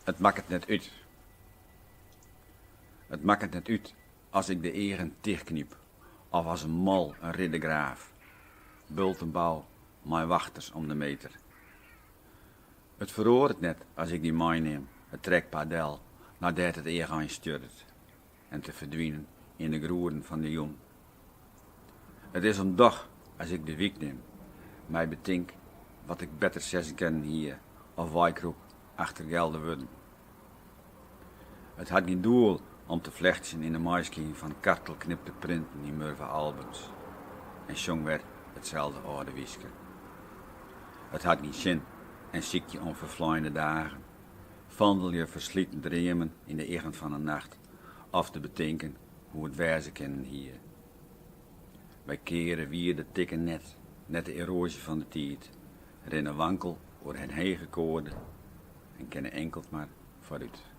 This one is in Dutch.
Het maakt het net uit. Het maakt het net uit als ik de eren dichtkniep, of als een mal een riddergraaf. Bultenbouw, mijn wachters om de meter. Het verhoort het net als ik die meeneem, het trekpadel, nadat het eer aan stuurt, en te verdwijnen in de groeren van de jong. Het is een dag als ik de wiek neem, mij betink wat ik beter zeggen kan hier, of wijkroep achter gelden worden. Het had geen doel om te vlechten in de maaiskien van kartelknipte printen in murve albums. En zong werd hetzelfde oude wieske. Het had geen zin en ziekje om vervloeide dagen. Vandel je verslieten dreamen in de egend van een nacht, of te betinken hoe het wezen kennen hier. Wij keren weer de tikke net de erosie van de tijd, rennen wankel door hen heen gekoorden en kennen enkel maar vooruit.